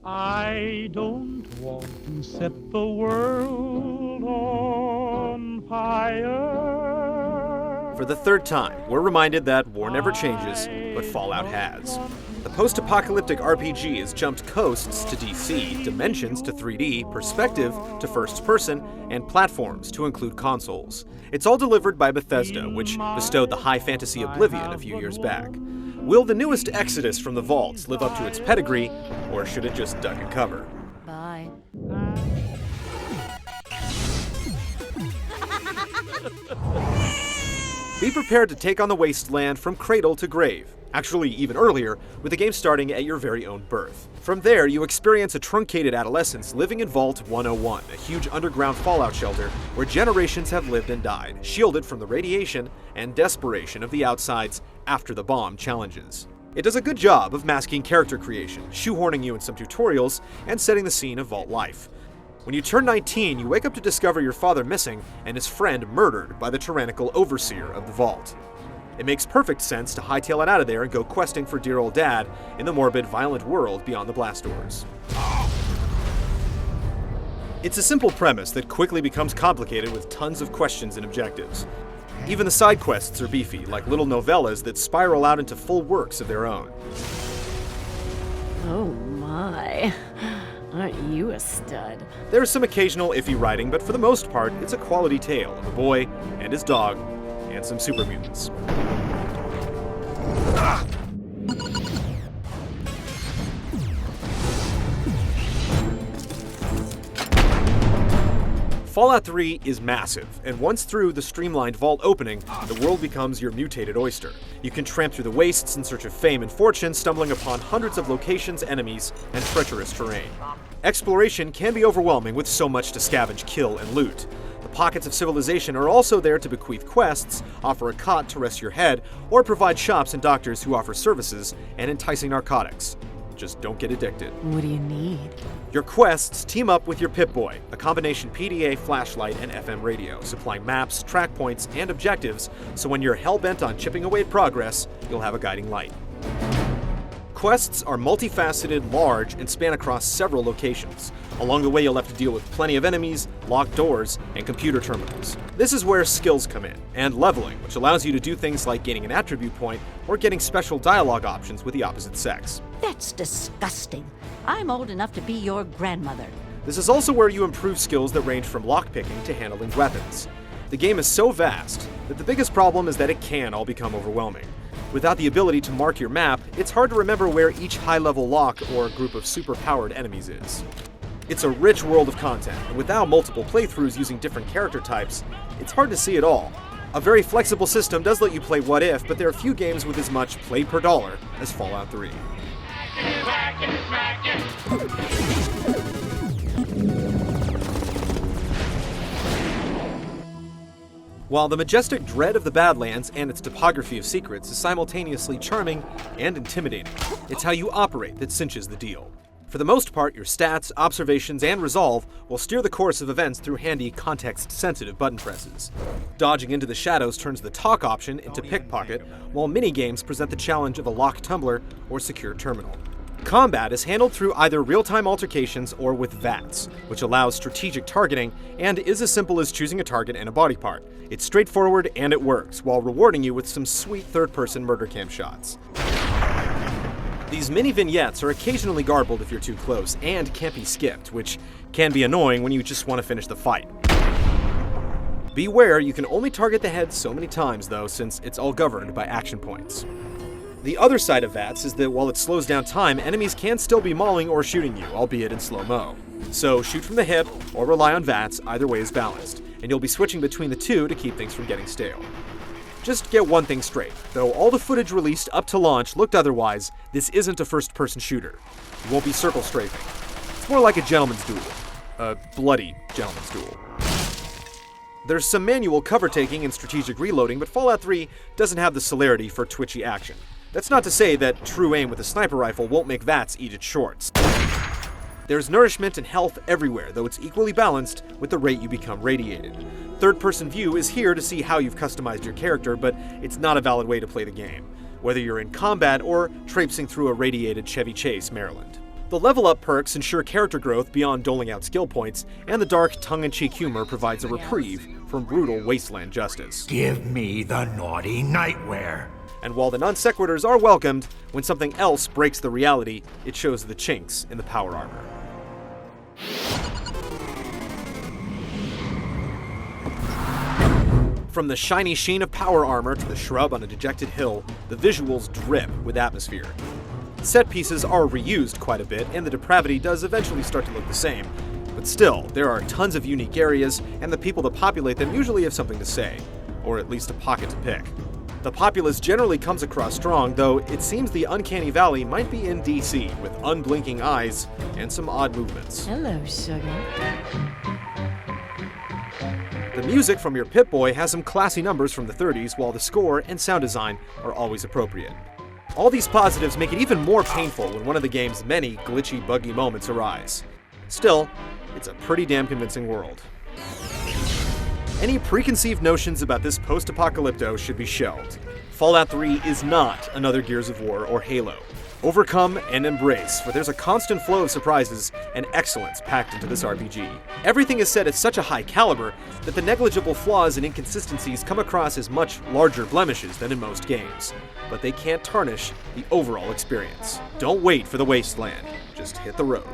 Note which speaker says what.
Speaker 1: I don't want to set the world on fire.
Speaker 2: For the third time, we're reminded that war never changes, but Fallout has. The post-apocalyptic RPG has jumped coasts to DC, dimensions to 3D, perspective to first person, and platforms to include consoles. It's all delivered by Bethesda, which bestowed the high fantasy Oblivion a few years back. Will the newest exodus from the vaults live up to its pedigree, or should it just duck and cover?
Speaker 3: Bye.
Speaker 2: Be prepared to take on the wasteland from cradle to grave. Actually, even earlier, with the game starting at your very own birth. From there, you experience a truncated adolescence living in Vault 101, a huge underground fallout shelter where generations have lived and died, shielded from the radiation and desperation of the outside's after the bomb challenges. It does a good job of masking character creation, shoehorning you in some tutorials, and setting the scene of Vault life. When you turn 19, you wake up to discover your father missing and his friend murdered by the tyrannical overseer of the Vault. It makes perfect sense to hightail it out of there and go questing for dear old dad in the morbid, violent world beyond the blast doors. It's a simple premise that quickly becomes complicated with tons of questions and objectives. Even the side quests are beefy, like little novellas that spiral out into full works of their own.
Speaker 3: Oh my. Aren't you a stud?
Speaker 2: There's some occasional iffy writing, but for the most part, it's a quality tale of a boy and his dog, and some super mutants. Fallout 3 is massive, and once through the streamlined vault opening, the world becomes your mutated oyster. You can tramp through the wastes in search of fame and fortune, stumbling upon hundreds of locations, enemies, and treacherous terrain. Exploration can be overwhelming with so much to scavenge, kill, and loot. The pockets of civilization are also there to bequeath quests, offer a cot to rest your head, or provide shops and doctors who offer services and enticing narcotics. Just don't get addicted.
Speaker 3: What do you need?
Speaker 2: Your quests team up with your Pip-Boy, a combination PDA, flashlight, and FM radio, supplying maps, track points, and objectives, so when you're hell-bent on chipping away at progress, you'll have a guiding light. Quests are multifaceted, large, and span across several locations. Along the way, you'll have to deal with plenty of enemies, locked doors, and computer terminals. This is where skills come in, and leveling, which allows you to do things like gaining an attribute point or getting special dialogue options with the opposite sex.
Speaker 4: That's disgusting. I'm old enough to be your grandmother.
Speaker 2: This is also where you improve skills that range from lockpicking to handling weapons. The game is so vast that the biggest problem is that it can all become overwhelming. Without the ability to mark your map, it's hard to remember where each high-level lock or group of super-powered enemies is. It's a rich world of content, and without multiple playthroughs using different character types, it's hard to see it all. A very flexible system does let you play What If, but there are few games with as much play per dollar as Fallout 3. While the majestic dread of the Badlands and its topography of secrets is simultaneously charming and intimidating, it's how you operate that cinches the deal. For the most part, your stats, observations, and resolve will steer the course of events through handy, context-sensitive button presses. Dodging into the shadows turns the talk option into pickpocket, while mini-games present the challenge of a locked tumbler or secure terminal. Combat is handled through either real-time altercations or with VATS, which allows strategic targeting and is as simple as choosing a target and a body part. It's straightforward and it works, while rewarding you with some sweet third-person murder cam shots. These mini-vignettes are occasionally garbled if you're too close, and can't be skipped, which can be annoying when you just want to finish the fight. Beware, you can only target the head so many times though, since it's all governed by action points. The other side of VATS is that while it slows down time, enemies can still be mauling or shooting you, albeit in slow-mo. So shoot from the hip or rely on VATS, either way is balanced, and you'll be switching between the two to keep things from getting stale. Just get one thing straight, though all the footage released up to launch looked otherwise, this isn't a first-person shooter. You won't be circle strafing. It's more like a gentleman's duel. A bloody gentleman's duel. There's some manual cover-taking and strategic reloading, but Fallout 3 doesn't have the celerity for twitchy action. That's not to say that true aim with a sniper rifle won't make VATS eat its shorts. There's nourishment and health everywhere, though it's equally balanced with the rate you become radiated. Third-person view is here to see how you've customized your character, but it's not a valid way to play the game. whether you're in combat or traipsing through a radiated Chevy Chase, Maryland. The level up perks ensure character growth beyond doling out skill points, and the dark, tongue-in-cheek humor provides a reprieve from brutal wasteland justice.
Speaker 5: Give me the naughty nightwear.
Speaker 2: And while the non sequiturs are welcomed, when something else breaks the reality, it shows the chinks in the power armor. From the shiny sheen of power armor to the shrub on a dejected hill, the visuals drip with atmosphere. Set pieces are reused quite a bit, and the depravity does eventually start to look the same. But still, there are tons of unique areas, and the people that populate them usually have something to say, or at least a pocket to pick. The populace generally comes across strong, though it seems the Uncanny Valley might be in DC, with unblinking eyes and some odd movements.
Speaker 3: Hello, sugar.
Speaker 2: The music from your Pip-Boy has some classy numbers from the 30s, while the score and sound design are always appropriate. All these positives make it even more painful when one of the game's many glitchy, buggy moments arise. Still, it's a pretty damn convincing world. Any preconceived notions about this post-apocalypto should be shelved. Fallout 3 is not another Gears of War or Halo. Overcome and embrace, for there's a constant flow of surprises and excellence packed into this RPG. Everything is set at such a high caliber that the negligible flaws and inconsistencies come across as much larger blemishes than in most games, but they can't tarnish the overall experience. Don't wait for the wasteland, just hit the road.